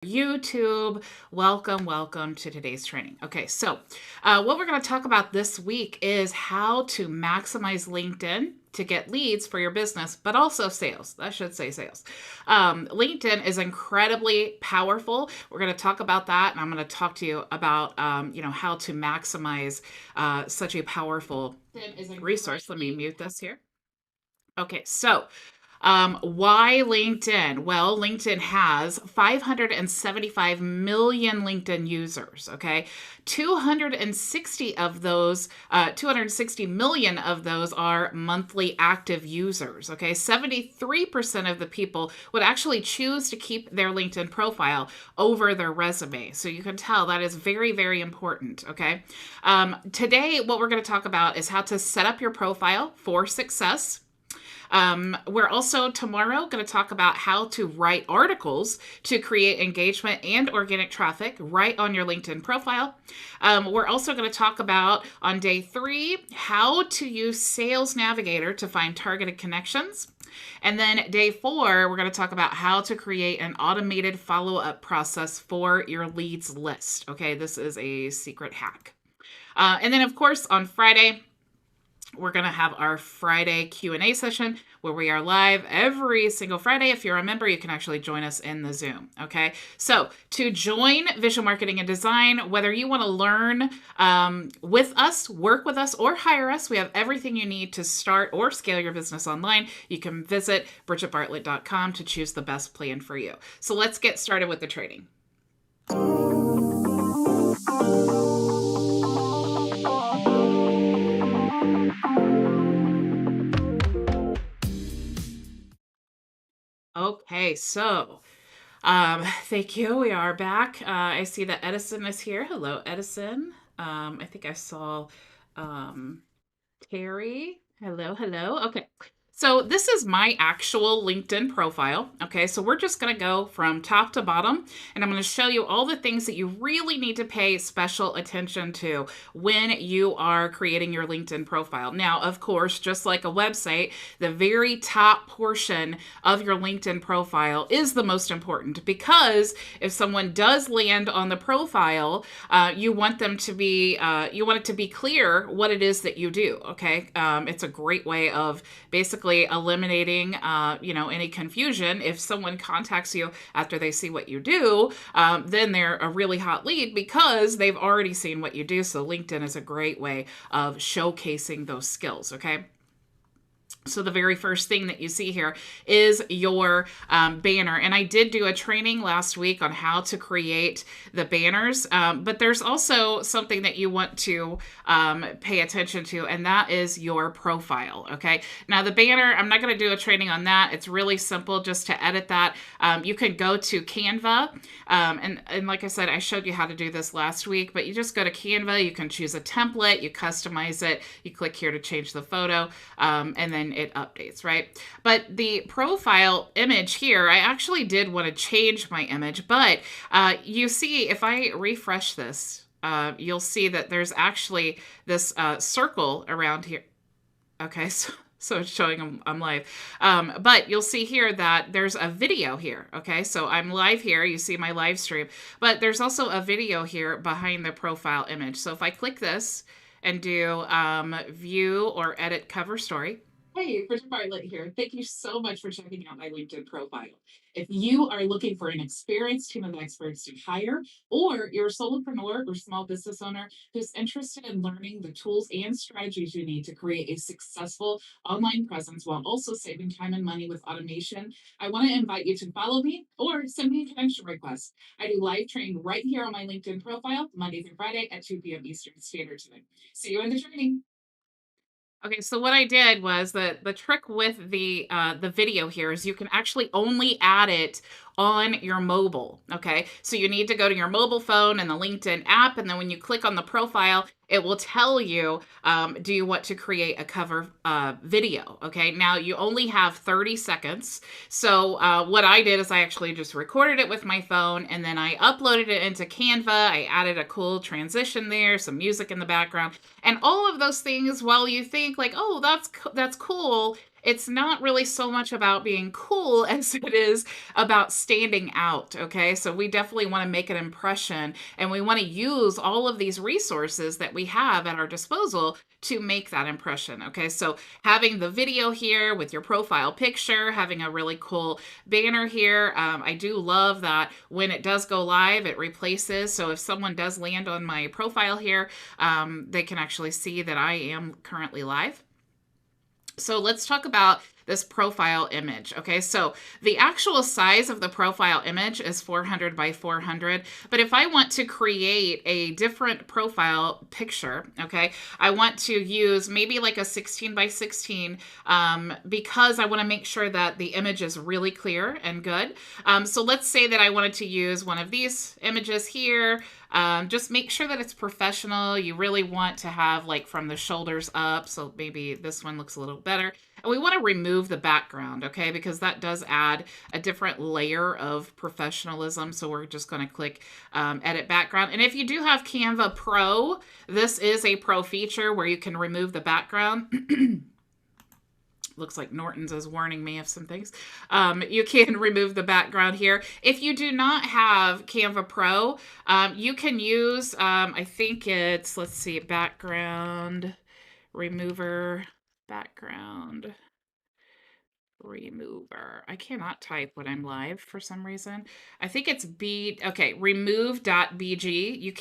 YouTube. Welcome to today's training. Okay, so what we're going to talk about this week is how to maximize LinkedIn to get leads for your business, but also sales. I should say sales. LinkedIn is incredibly powerful. We're going to talk about that, and I'm going to talk to you about how to maximize such a powerful resource. Let me mute this here. Okay, so why LinkedIn? Well, LinkedIn has 575 million LinkedIn users. Okay, 260 million of those are monthly active users. Okay, 73% of the people would actually choose to keep their LinkedIn profile over their resume. So you can tell that is very, very important. Okay, today what we're going to talk about is how to set up your profile for success. We're also tomorrow going to talk about how to write articles to create engagement and organic traffic right on your LinkedIn profile. We're also going to talk about on day 3 how to use Sales Navigator to find targeted connections. And then day 4, we're going to talk about how to create an automated follow-up process for your leads list. Okay, this is a secret hack. And then, of course, on Friday, we're going to have our Friday Q&A session where we are live every single Friday. If you're a member, you can actually join us in the Zoom. Okay. So to join Visual Marketing and Design, whether you want to learn with us, work with us, or hire us, we have everything you need to start or scale your business online. You can visit bridgetbartlett.com to choose the best plan for you. So let's get started with the training. Okay, so thank you. We are back. I see that Edison is here. Hello, Edison. I think I saw Terry. Hello. Okay. So this is my actual LinkedIn profile. Okay, so we're just going to go from top to bottom, and I'm going to show you all the things that you really need to pay special attention to when you are creating your LinkedIn profile. Now, of course, just like a website, the very top portion of your LinkedIn profile is the most important, because if someone does land on the profile, you want it to be clear what it is that you do. Okay, it's a great way of basically eliminating any confusion. If someone contacts you after they see what you do, then they're a really hot lead because they've already seen what you do. So LinkedIn is a great way of showcasing those skills. Okay. So the very first thing that you see here is your banner. And I did do a training last week on how to create the banners, but there's also something that you want to pay attention to, and that is your profile. Okay. Now the banner, I'm not going to do a training on that. It's really simple just to edit that. You can go to Canva. And like I said, I showed you how to do this last week, but you just go to Canva. You can choose a template, you customize it, you click here to change the photo, and then it updates, right? But the profile image here, I actually did want to change my image, but you see, if I refresh this, you'll see that there's actually this circle around here. Okay, so it's showing I'm live. But you'll see here that there's a video here. Okay, so I'm live here. You see my live stream, but there's also a video here behind the profile image. So if I click this and do view or edit cover story. Hey, Bridget Bartlett here. Thank you so much for checking out my LinkedIn profile. If you are looking for an experienced team of experts to hire, or you're a solopreneur or small business owner who's interested in learning the tools and strategies you need to create a successful online presence while also saving time and money with automation, I want to invite you to follow me or send me a connection request. I do live training right here on my LinkedIn profile, Monday through Friday at 2 p.m. Eastern Standard Time. See you in the training. Okay, so what I did was the trick with the video here is you can actually only add it on your mobile. Okay, so you need to go to your mobile phone and the LinkedIn app, and then when you click on the profile, it will tell you, do you want to create a cover video? Okay, now you only have 30 seconds. So what I did is I actually just recorded it with my phone, and then I uploaded it into Canva. I added a cool transition there, some music in the background, and all of those things, while you think like, oh, that's cool, It's not really so much about being cool as it is about standing out. Okay. So we definitely want to make an impression, and we want to use all of these resources that we have at our disposal to make that impression. Okay. So having the video here with your profile picture, having a really cool banner here. I do love that when it does go live, it replaces. So if someone does land on my profile here, they can actually see that I am currently live. So let's talk about this profile image. Okay, so the actual size of the profile image is 400 by 400. But if I want to create a different profile picture, okay, I want to use maybe like a 16 by 16 because I want to make sure that the image is really clear and good. So let's say that I wanted to use one of these images here. Just make sure that it's professional. You really want to have like from the shoulders up. So maybe this one looks a little better. And we want to remove the background, okay, because that does add a different layer of professionalism. So we're just going to click edit background. And if you do have Canva Pro, this is a pro feature where you can remove the background. Looks like Norton's is warning me of some things. You can remove the background here. If you do not have Canva Pro, you can use, I think it's, let's see, background remover, background remover. I cannot type when I'm live for some reason. I think it's okay, remove.bg. You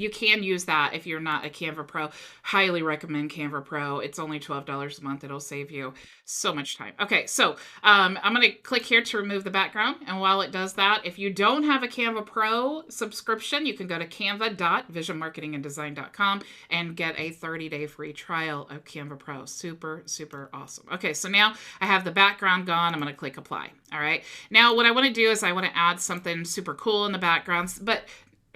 can use that if you're not a Canva Pro. Highly recommend Canva Pro. It's only $12 a month. It'll save you so much time. Okay, so I'm going to click here to remove the background. And while it does that, if you don't have a Canva Pro subscription, you can go to canva.visionmarketinganddesign.com and get a 30-day free trial of Canva Pro. Super, super awesome. Okay, so now I have the background gone. I'm going to click apply. All right. Now what I want to do is I want to add something super cool in the background, but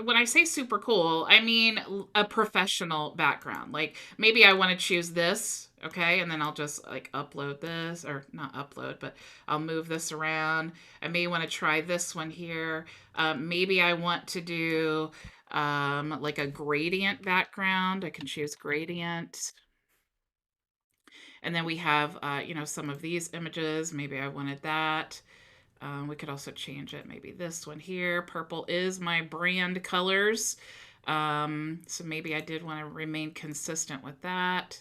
when I say super cool, I mean a professional background. Like maybe I want to choose this. Okay. And then I'll just like upload this, or not upload, but I'll move this around. I may want to try this one here. Maybe I want to do like a gradient background. I can choose gradient. And then we have, some of these images. Maybe I wanted that. We could also change it. Maybe this one here. Purple is my brand colors. So maybe I did want to remain consistent with that.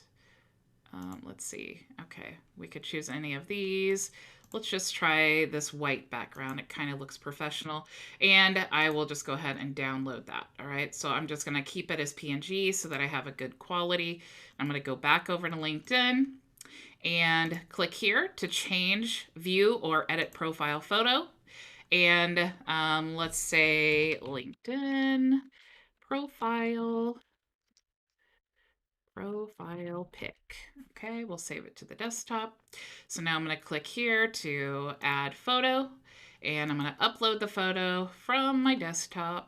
Let's see. Okay, we could choose any of these. Let's just try this white background. It kind of looks professional. And I will just go ahead and download that. All right, so I'm just going to keep it as PNG so that I have a good quality. I'm going to go back over to LinkedIn and click here to change, view, or edit profile photo. And let's say LinkedIn profile pic. Okay, we'll save it to the desktop. So now I'm going to click here to add photo, and I'm going to upload the photo from my desktop.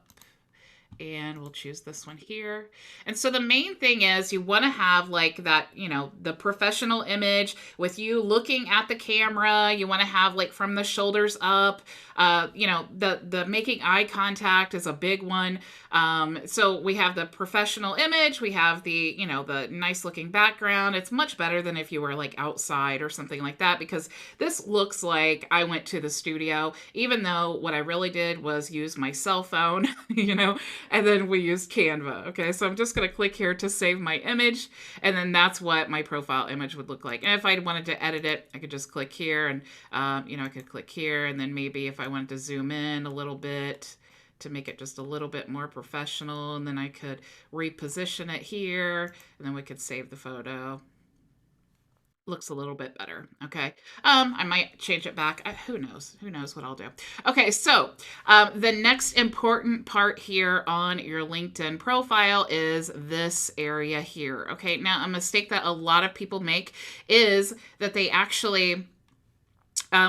And we'll choose this one here. And so the main thing is you want to have like that, the professional image with you looking at the camera. You want to have like from the shoulders up. The making eye contact is a big one. So we have the professional image. We have the, the nice looking background. It's much better than if you were like outside or something like that, because this looks like I went to the studio, even though what I really did was use my cell phone, and then we used Canva. Okay, so I'm just going to click here to save my image, and then that's what my profile image would look like. And if I wanted to edit it, I could just click here, and I could click here, and then maybe if I wanted to zoom in a little bit to make it just a little bit more professional, and then I could reposition it here, and then we could save the photo. Looks a little bit better. Okay. I might change it back. Who knows what I'll do. Okay. So, the next important part here on your LinkedIn profile is this area here. Okay. Now, a mistake that a lot of people make is that they actually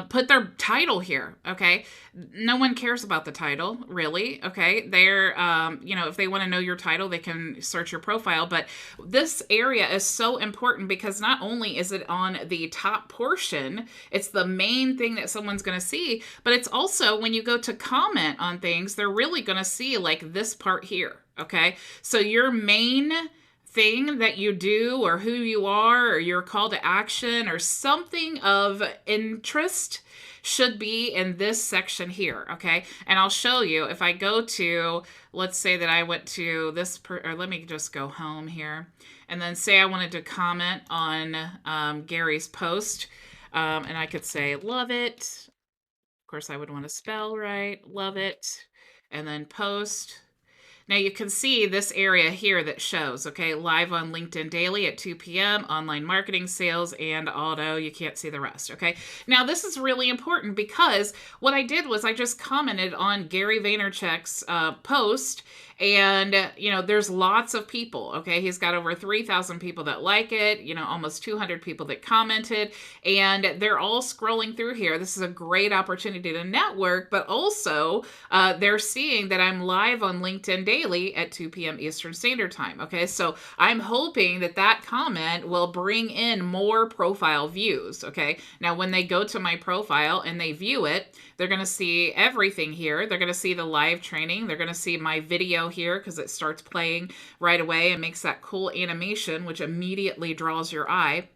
put their title here. Okay. No one cares about the title, really. Okay. They're, if they want to know your title, they can search your profile. But this area is so important because not only is it on the top portion, it's the main thing that someone's going to see, but it's also when you go to comment on things, they're really going to see like this part here. Okay. So your main thing that you do or who you are or your call to action or something of interest should be in this section here, okay? And I'll show you if I go to, let's say that I went to this, or let me just go home here, and then say I wanted to comment on Gary's post, and I could say, love it. Of course, I would want to spell right, love it, and then post. Now you can see this area here that shows, okay, live on LinkedIn daily at 2 p.m., online marketing, sales, and auto. You can't see the rest, okay? Now this is really important because what I did was I just commented on Gary Vaynerchuk's post, and, you know, there's lots of people, okay? He's got over 3,000 people that like it, you know, almost 200 people that commented, and they're all scrolling through here. This is a great opportunity to network, but also they're seeing that I'm live on LinkedIn daily at 2 p.m. Eastern Standard Time, okay? So I'm hoping that that comment will bring in more profile views, okay? Now, when they go to my profile and they view it, they're going to see everything here. They're going to see the live training. They're going to see my video here because it starts playing right away and makes that cool animation, which immediately draws your eye.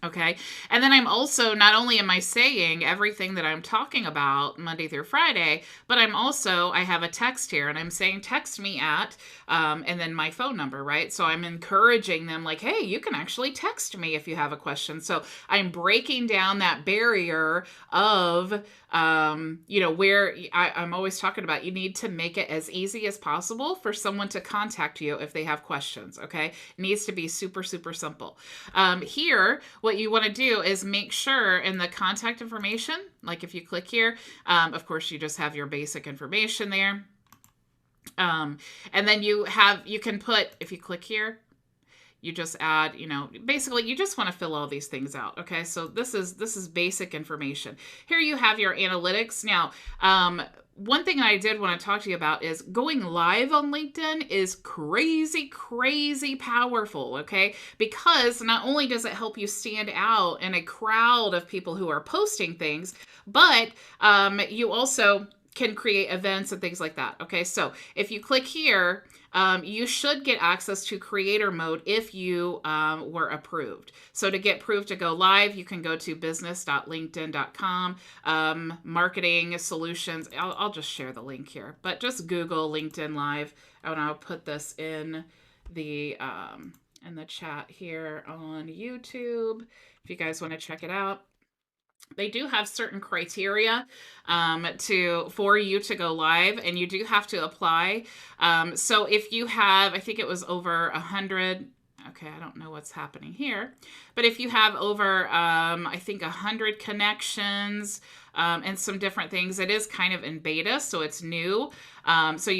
Okay. And then I'm also, not only am I saying everything that I'm talking about Monday through Friday, but I have a text here and I'm saying, text me at, and then my phone number, right? So I'm encouraging them like, hey, you can actually text me if you have a question. So I'm breaking down that barrier of, you know, where I'm always talking about, you need to make it as easy as possible for someone to contact you if they have questions. Okay. It needs to be super, super simple. Here, what you want to do is make sure in the contact information, like if you click here, of course, you just have your basic information there. And then you can put, if you click here, you just add, you know, basically you just want to fill all these things out. Okay. So this is basic information. Here you have your analytics. Now, one thing I did want to talk to you about is going live on LinkedIn is crazy, crazy powerful, okay? Because not only does it help you stand out in a crowd of people who are posting things, but you also can create events and things like that, okay? So if you click here, you should get access to creator mode if you were approved. So to get approved to go live, you can go to business.linkedin.com, marketing solutions. I'll just share the link here, but just Google LinkedIn Live, and I'll put this in the chat here on YouTube if you guys want to check it out. They do have certain criteria for you to go live, and you do have to apply. So if you have, I think it was over 100. Okay, I don't know what's happening here, but if you have over, I think 100 connections and some different things, it is kind of in beta, so it's new. So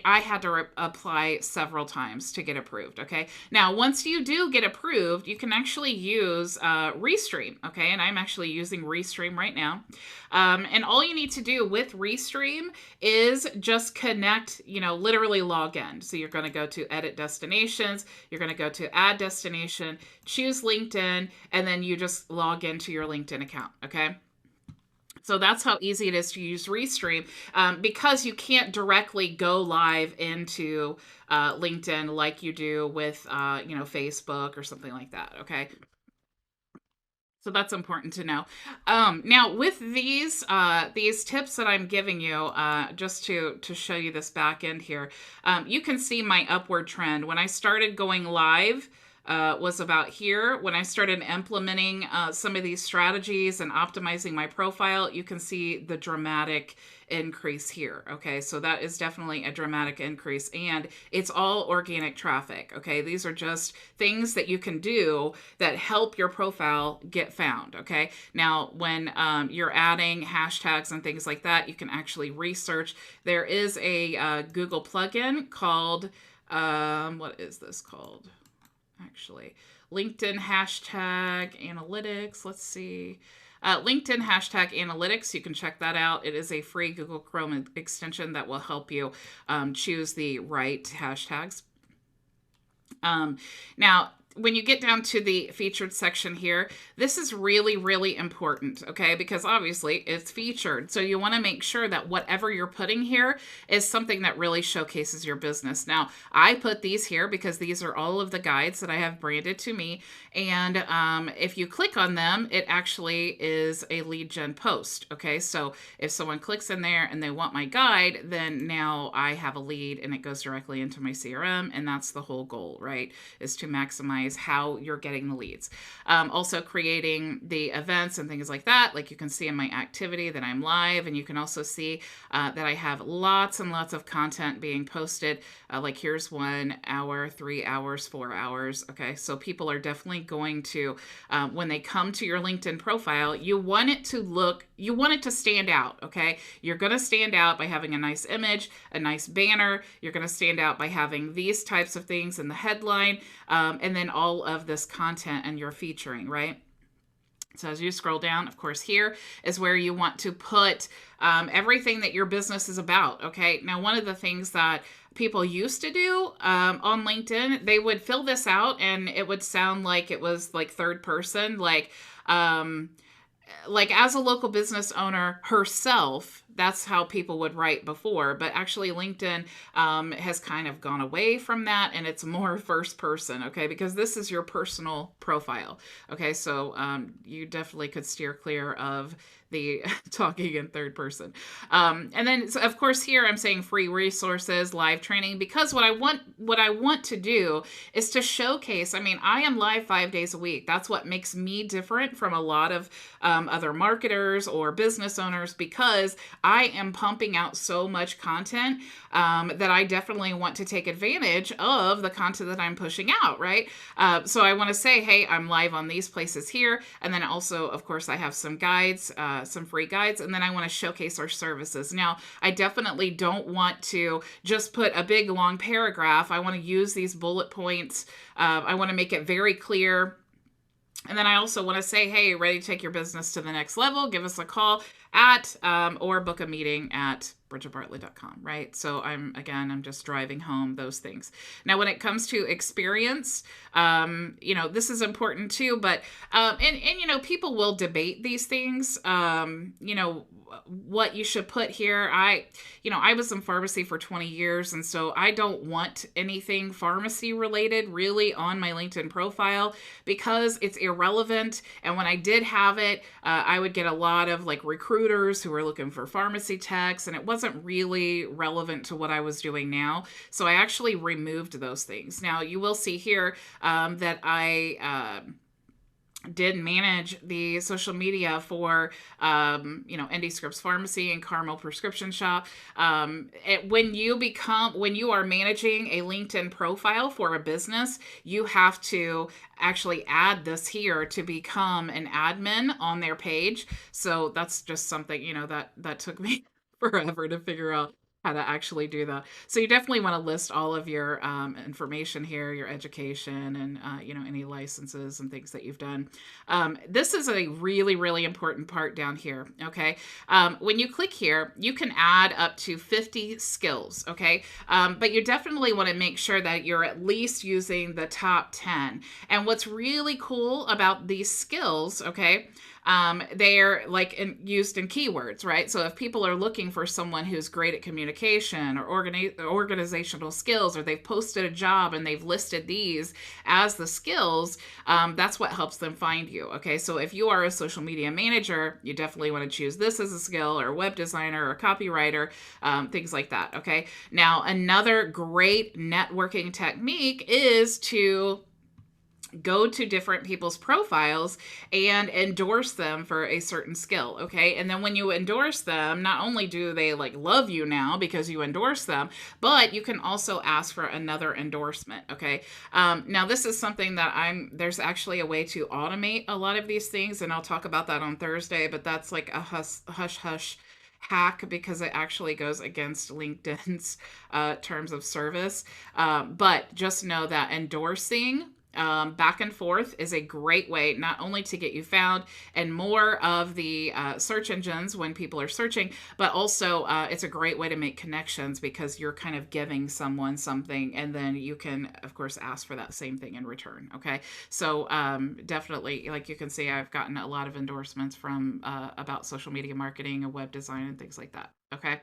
I had to apply several times to get approved, okay? Now, once you do get approved, you can actually use Restream, okay? And I'm actually using Restream right now. And all you need to do with Restream is just connect, you know, literally log in. So you're going to go to Edit Destinations, you're going to go to Add Destination, choose LinkedIn, and then you just log into your LinkedIn account, okay? So that's how easy it is to use Restream, because you can't directly go live into LinkedIn like you do with, you know, Facebook or something like that, okay? So that's important to know. Now, with these tips that I'm giving you, just to show you this back end here, you can see my upward trend. When I started going live, was about here. When I started implementing some of these strategies and optimizing my profile, you can see the dramatic increase here. Okay, so that is definitely a dramatic increase, and it's all organic traffic. Okay, these are just things that you can do that help your profile get found. Okay, now when you're adding hashtags and things like that, you can actually research. There is a Google plugin called, what is this called? Actually, LinkedIn hashtag analytics. Let's see. LinkedIn hashtag analytics. You can check that out. It is a free Google Chrome extension that will help you choose the right hashtags. Now, when you get down to the featured section here, this is really, really important, okay? Because obviously it's featured. So you want to make sure that whatever you're putting here is something that really showcases your business. Now, I put these here because these are all of the guides that I have branded to me. And if you click on them, it actually is a lead gen post, okay? So if someone clicks in there and they want my guide, then now I have a lead and it goes directly into my CRM. And that's the whole goal, right? Is to maximize how you're getting the leads. Also creating the events and things like that. Like you can see in my activity that I'm live, and you can also see that I have lots and lots of content being posted. Like here's 1 hour, 3 hours, 4 hours. Okay, so people are definitely going to, when they come to your LinkedIn profile, you want it to stand out. Okay, you're going to stand out by having a nice image, a nice banner. You're going to stand out by having these types of things in the headline, and then all of this content and you're featuring, right? So as you scroll down, of course, here is where you want to put everything that your business is about. Okay. Now, one of the things that people used to do on LinkedIn, they would fill this out and it would sound like it was like third person, like as a local business owner herself. That's how people would write before, but actually LinkedIn has kind of gone away from that, and it's more first person, okay, because this is your personal profile, okay, so you definitely could steer clear of the talking in third person. And then, so of course, here I'm saying free resources, live training, because what I want to do is to showcase. I mean, I am live 5 days a week. That's what makes me different from a lot of other marketers or business owners, because I am pumping out so much content that I definitely want to take advantage of the content that I'm pushing out, right? So I want to say, hey, I'm live on these places here. And then also, of course, I have some guides, some free guides, and then I want to showcase our services. Now, I definitely don't want to just put a big long paragraph. I want to use these bullet points. I want to make it very clear. And then I also want to say, hey, ready to take your business to the next level? Give us a call at or book a meeting at bridgetbartlett.com, right? So I'm just driving home those things. Now, when it comes to experience, this is important too, but, people will debate these things, what you should put here. I was in pharmacy for 20 years, and so I don't want anything pharmacy related really on my LinkedIn profile because it's irrelevant. And when I did have it, I would get a lot of like recruiters who were looking for pharmacy techs, and it wasn't really relevant to what I was doing now. So I actually removed those things. Now you will see here that I did manage the social media for, ND Scripts Pharmacy and Carmel Prescription Shop. When you are managing a LinkedIn profile for a business, you have to actually add this here to become an admin on their page. So that's just something, that took me forever to figure out how to actually do that. So you definitely want to list all of your information here, your education, and any licenses and things that you've done. This is a really, really important part down here. Okay, when you click here, you can add up to 50 skills. Okay, but you definitely want to make sure that you're at least using the top 10. And what's really cool about these skills, okay, they're like used in keywords, right? So if people are looking for someone who's great at communication or organizational skills, or they've posted a job and they've listed these as the skills, that's what helps them find you. Okay, so if you are a social media manager, you definitely want to choose this as a skill, or a web designer, or a copywriter, things like that. Okay, now another great networking technique is to go to different people's profiles and endorse them for a certain skill. Okay. And then when you endorse them, not only do they like love you now because you endorse them, but you can also ask for another endorsement. Okay. Now this is something that there's actually a way to automate a lot of these things, and I'll talk about that on Thursday, but that's like a hush hack because it actually goes against LinkedIn's terms of service. But just know that endorsing back and forth is a great way not only to get you found and more of the search engines when people are searching, but also it's a great way to make connections because you're kind of giving someone something and then you can, of course, ask for that same thing in return. Okay. So definitely, like you can see, I've gotten a lot of endorsements from about social media marketing and web design and things like that. Okay.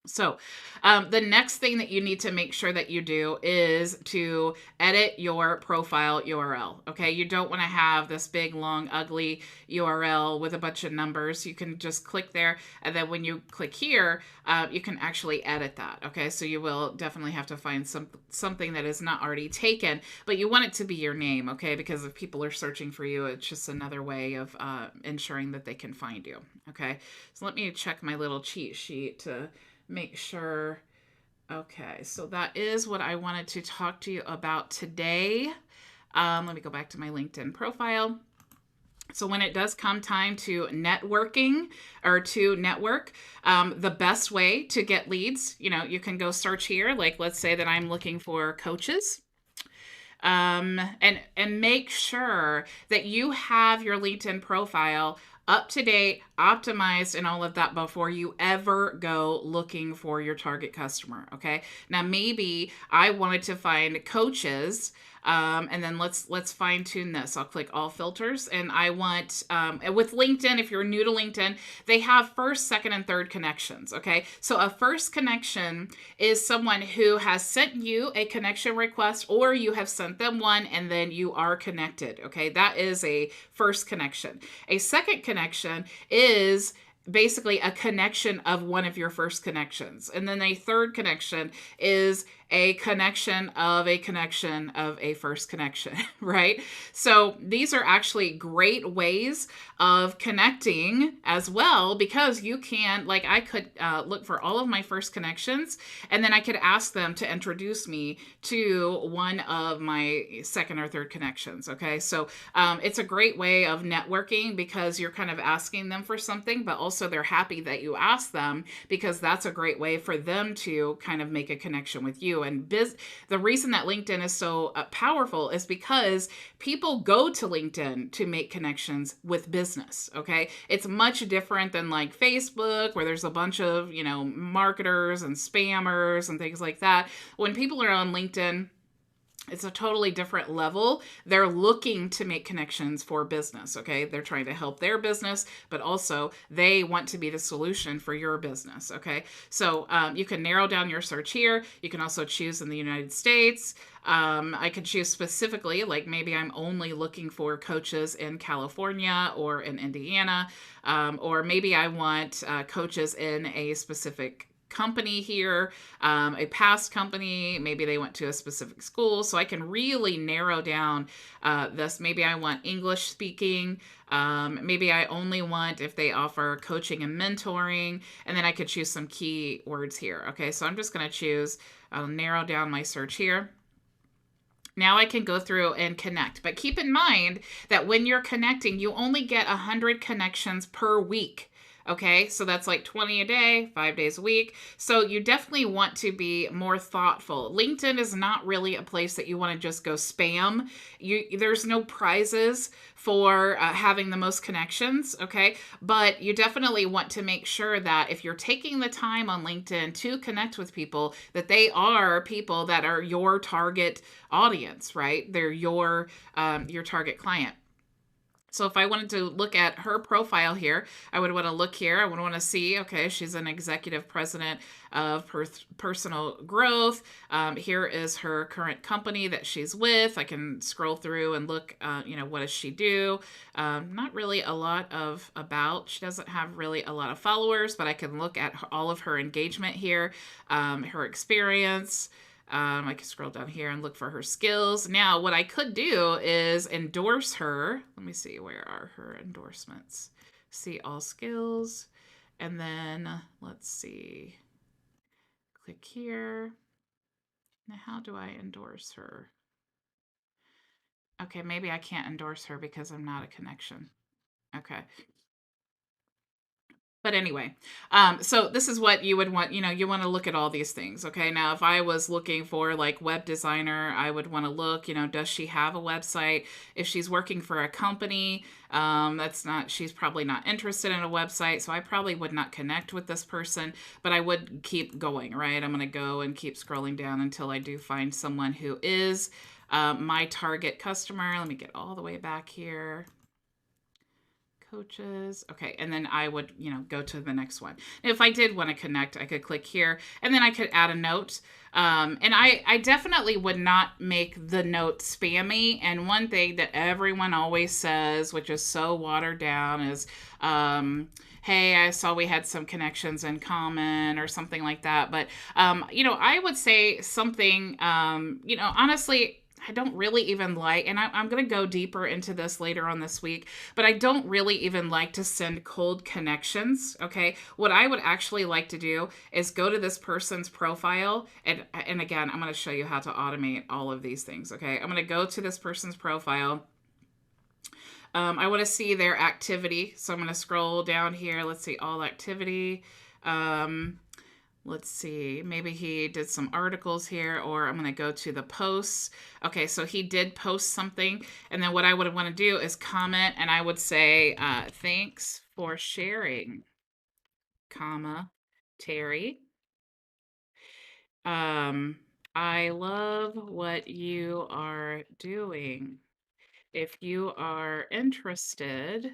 So, the next thing that you need to make sure that you do is to edit your profile URL. Okay, you don't want to have this big, long, ugly URL with a bunch of numbers. You can just click there, and then when you click here, you can actually edit that. Okay, so you will definitely have to find something that is not already taken, but you want it to be your name. Okay, because if people are searching for you, it's just another way of ensuring that they can find you. Okay, so let me check my little cheat sheet to make sure. Okay, so that is what I wanted to talk to you about today. Let me go back to my LinkedIn profile. So when it does come time to networking or to network, the best way to get leads, you can go search here. Like, let's say that I'm looking for coaches. And make sure that you have your LinkedIn profile up to date, optimized, and all of that before you ever go looking for your target customer. Okay. Now maybe I wanted to find coaches. And then let's fine tune this. I'll click all filters, and I want with LinkedIn. If you're new to LinkedIn, they have first, second, and third connections. Okay, so a first connection is someone who has sent you a connection request, or you have sent them one, and then you are connected. Okay, that is a first connection. A second connection is basically a connection of one of your first connections. And then a third connection is a connection of a connection of a first connection, right? So these are actually great ways of connecting as well, because you can, like, I could look for all of my first connections, and then I could ask them to introduce me to one of my second or third connections. Okay, so it's a great way of networking because you're kind of asking them for something, but also they're happy that you asked them, because that's a great way for them to kind of make a connection with you. And the reason that LinkedIn is so powerful is because people go to LinkedIn to make connections with business. Okay, it's much different than like Facebook, where there's a bunch of marketers and spammers and things like that. When people are on LinkedIn, it's a totally different level. They're looking to make connections for business. Okay, they're trying to help their business, but also they want to be the solution for your business. Okay, so you can narrow down your search here. You can also choose in the United States. I could choose specifically, like maybe I'm only looking for coaches in California or in Indiana, or maybe I want coaches in a specific company here, a past company, maybe they went to a specific school. So I can really narrow down this. Maybe I want English speaking. Maybe I only want if they offer coaching and mentoring, and then I could choose some key words here. Okay, so I'm just going to choose, I'll narrow down my search here. Now I can go through and connect. But keep in mind that when you're connecting, you only get 100 connections per week. Okay, so that's like 20 a day, 5 days a week. So you definitely want to be more thoughtful. LinkedIn is not really a place that you want to just go spam. There's no prizes for having the most connections, okay? But you definitely want to make sure that if you're taking the time on LinkedIn to connect with people, that they are people that are your target audience, right? They're your target client. So if I wanted to look at her profile here, I would want to look here. I would want to see, okay, she's an executive president of personal growth. Here is her current company that she's with. I can scroll through and look, what does she do? Not really a lot of about. She doesn't have really a lot of followers, but I can look at all of her engagement here, her experience. I can scroll down here and look for her skills. Now, what I could do is endorse her. Let me see, where are her endorsements? See all skills. And then let's see, click here. Now, how do I endorse her? Okay, maybe I can't endorse her because I'm not a connection. Okay. But anyway, so this is what you would want, you want to look at all these things. Okay. Now, if I was looking for like web designer, I would want to look, does she have a website? If she's working for a company, she's probably not interested in a website. So I probably would not connect with this person, but I would keep going, right? I'm going to go and keep scrolling down until I do find someone who is my target customer. Let me get all the way back here. Coaches. Okay. And then I would, go to the next one. If I did want to connect, I could click here and then I could add a note. And I definitely would not make the note spammy. And one thing that everyone always says, which is so watered down, is, hey, I saw we had some connections in common or something like that. But, I would say something, honestly, I don't really even like, and I'm going to go deeper into this later on this week, but I don't really even like to send cold connections. Okay. What I would actually like to do is go to this person's profile. And again, I'm going to show you how to automate all of these things. Okay. I'm going to go to this person's profile. I want to see their activity. So I'm going to scroll down here. Let's see, all activity. Let's see, maybe he did some articles here, or I'm going to go to the posts. Okay, so he did post something. And then what I would want to do is comment, and I would say, thanks for sharing, comma, Terry. I love what you are doing. If you are interested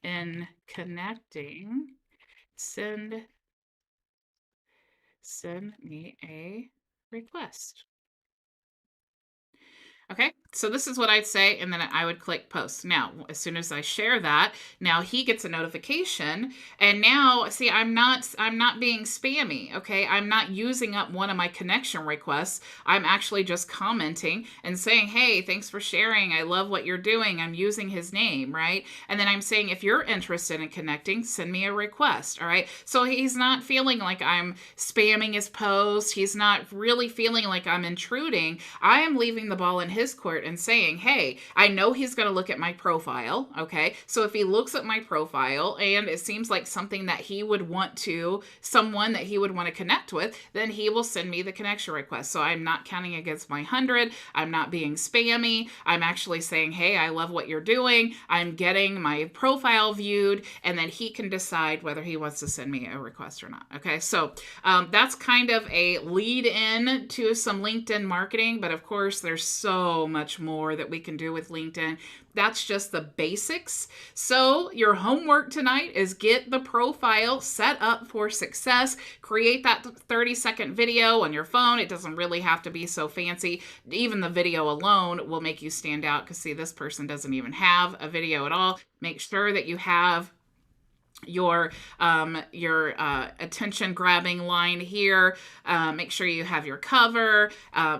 in connecting, send me a request. Okay, so this is what I'd say, and then I would click post. Now, as soon as I share that, now he gets a notification, and now see, I'm not being spammy. Okay, I'm not using up one of my connection requests. I'm actually just commenting and saying, hey, thanks for sharing. I love what you're doing. I'm using his name, right? And then I'm saying, if you're interested in connecting, send me a request. All right, so he's not feeling like I'm spamming his post. He's not really feeling like I'm intruding. I am leaving the ball in his court and saying, hey, I know he's going to look at my profile. Okay. So if he looks at my profile and it seems like something that he would want to, someone that he would want to connect with, then he will send me the connection request. So I'm not counting against my 100. I'm not being spammy. I'm actually saying, hey, I love what you're doing. I'm getting my profile viewed, and then he can decide whether he wants to send me a request or not. Okay. So that's kind of a lead in to some LinkedIn marketing, but of course there's so much more that we can do with LinkedIn. That's just the basics. So your homework tonight is get the profile set up for success. Create that 30-second video on your phone. It doesn't really have to be so fancy. Even the video alone will make you stand out, because see, this person doesn't even have a video at all. Make sure that you have your attention grabbing line here. Make sure you have your cover.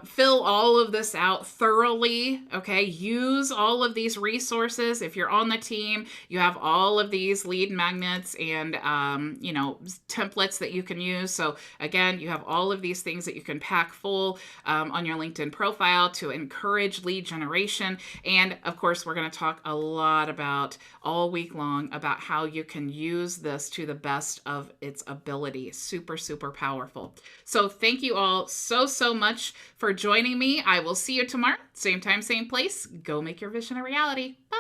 Fill all of this out thoroughly. Okay. Use all of these resources. If you're on the team, you have all of these lead magnets and, templates that you can use. So again, you have all of these things that you can pack full on your LinkedIn profile to encourage lead generation. And of course, we're going to talk a lot about all week long about how you can use this to the best of its ability. Super, super powerful. So thank you all so much for joining me. I will see you tomorrow. Same time, same place. Go make your vision a reality. Bye.